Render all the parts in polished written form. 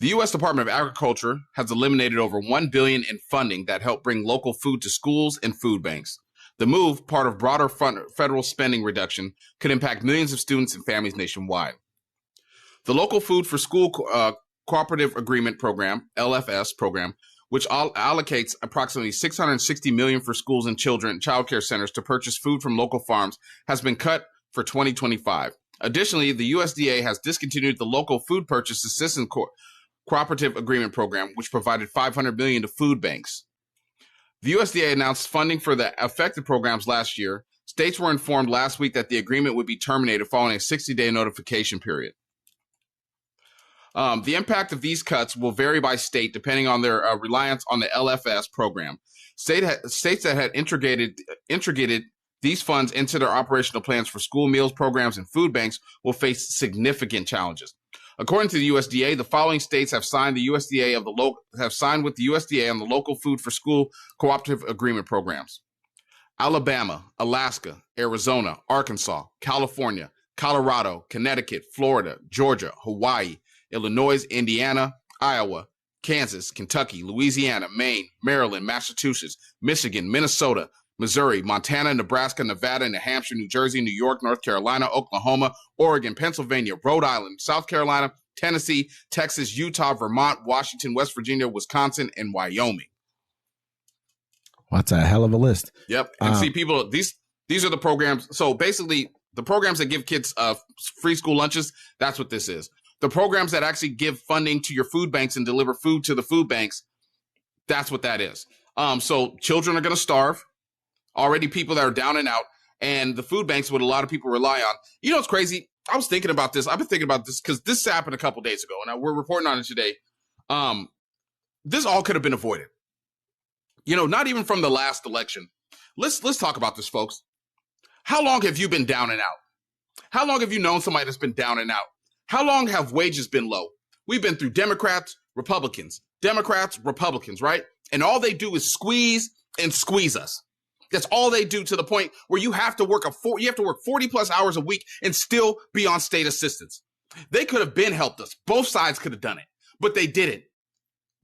The U.S. Department of Agriculture has eliminated over $1 billion in funding that helped bring local food to schools and food banks. The move, part of broader federal spending reduction, could impact millions of students and families nationwide. The Local Food for School Cooperative Agreement Program, LFS program, which allocates approximately $660 million for schools and child care centers to purchase food from local farms, has been cut for 2025. Additionally, the USDA has discontinued the Local Food Purchase Assistance Cooperative Agreement Program, which provided $500 million to food banks. The USDA announced funding for the affected programs last year. States were informed last week that the agreement would be terminated following a 60-day notification period. The impact of these cuts will vary by state depending on their reliance on the LFS program. States that had integrated these funds into their operational plans for school meals programs and food banks will face significant challenges. According to the USDA, the following states have signed with the USDA on the Local Food for School Cooperative Agreement programs: Alabama, Alaska, Arizona, Arkansas, California, Colorado, Connecticut, Florida, Georgia, Hawaii, Illinois, Indiana, Iowa, Kansas, Kentucky, Louisiana, Maine, Maryland, Massachusetts, Michigan, Minnesota, Missouri, Montana, Nebraska, Nevada, New Hampshire, New Jersey, New York, North Carolina, Oklahoma, Oregon, Pennsylvania, Rhode Island, South Carolina, Tennessee, Texas, Utah, Vermont, Washington, West Virginia, Wisconsin, and Wyoming. Well, that's a hell of a list. Yep. And see, people, these are the programs. So basically, the programs that give kids free school lunches, that's what this is. The programs that actually give funding to your food banks and deliver food to the food banks, that's what that is. So children are going to starve. Already people that are down and out, and the food banks, what a lot of people rely on. You know what's crazy? I was thinking about this. I've been thinking about this because this happened a couple days ago, and we're reporting on it today. This all could have been avoided. You know, not even from the last election. Let's talk about this, folks. How long have you been down and out? How long have you known somebody that's been down and out? How long have wages been low? We've been through Democrats, Republicans, right? And all they do is squeeze and squeeze us. That's all they do, to the point where you have to work 40 plus hours a week and still be on state assistance. They could have been helped us. Both sides could have done it, but they didn't.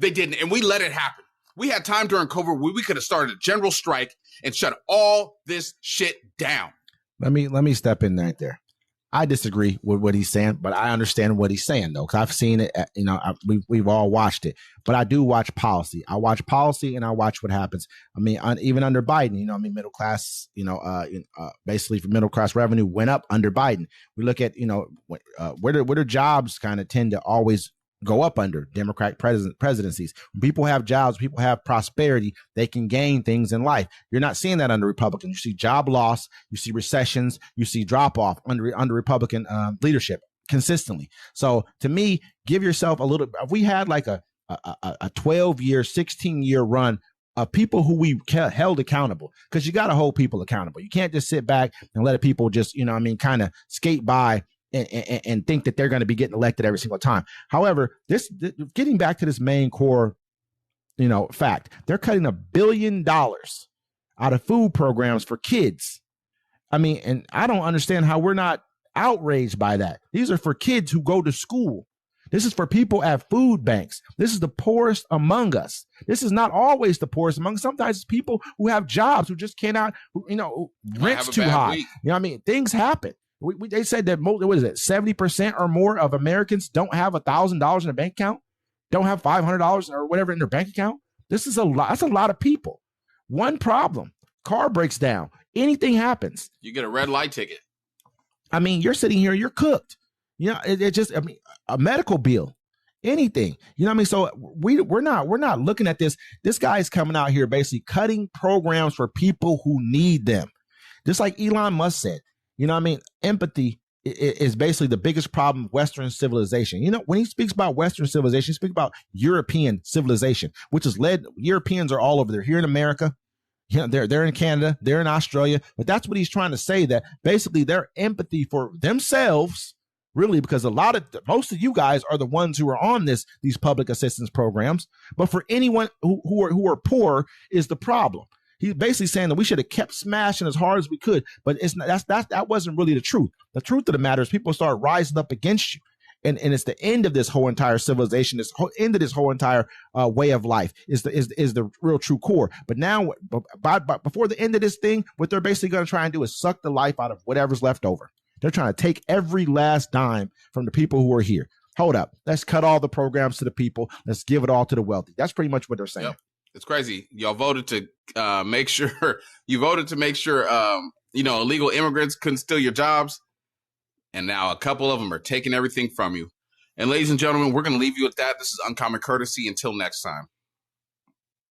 They didn't, and we let it happen. We had time during COVID where we could have started a general strike and shut all this shit down. Let me step in right there. I disagree with what he's saying, but I understand what he's saying, though, because I've seen it. You know, we've all watched it. But I do watch policy. I watch policy, and I watch what happens. I mean, even under Biden, you know, I mean, middle class, basically for middle class revenue went up under Biden. We look at, you know, where do jobs kind of tend to always go up under Democratic presidencies. When people have jobs, people have prosperity, they can gain things in life. You're not seeing that under Republicans. You see job loss, you see recessions, you see drop off under Republican leadership consistently. So to me, give yourself a little. If we had like a 12-year, 16-year run of people who we held accountable, because you got to hold people accountable. You can't just sit back and let people just, you know, I mean, kind of skate by and think that they're going to be getting elected every single time. However, getting back to this main core, you know, fact, they're cutting $1 billion out of food programs for kids. I mean, and I don't understand how we're not outraged by that. These are for kids who go to school. This is for people at food banks. This is the poorest among us. This is not always the poorest among us. Sometimes it's people who have jobs who just cannot, you know, rent's too high. You know what I mean? Things happen. They said that, what is it, 70% or more of Americans don't have $1,000 in a bank account, don't have $500 or whatever in their bank account. This is a lot. That's a lot of people. One problem, car breaks down, anything happens. You get a red light ticket. I mean, you're sitting here, you're cooked. You know, it just, I mean, a medical bill, anything. You know what I mean? So we're not looking at this. This guy is coming out here basically cutting programs for people who need them. Just like Elon Musk said. You know what I mean? Empathy is basically the biggest problem of Western civilization. You know, when he speaks about Western civilization, he speaks about European civilization, which is Europeans are all over there. Here in America, you know, they're in Canada, they're in Australia. But that's what he's trying to say, that basically their empathy for themselves, really, because most of you guys are the ones who are on these public assistance programs. But for anyone who are poor is the problem. He's basically saying that we should have kept smashing as hard as we could, but it's not, that wasn't really the truth. The truth of the matter is people start rising up against you. And it's the end of this whole entire civilization, end of this whole entire way of life is the real true core. But now, before the end of this thing, what they're basically going to try and do is suck the life out of whatever's left over. They're trying to take every last dime from the people who are here. Hold up. Let's cut all the programs to the people. Let's give it all to the wealthy. That's pretty much what they're saying. Yep. It's crazy. Y'all voted to make sure illegal immigrants couldn't steal your jobs. And now a couple of them are taking everything from you. And ladies and gentlemen, we're going to leave you with that. This is Uncommon Courtesy. Until next time.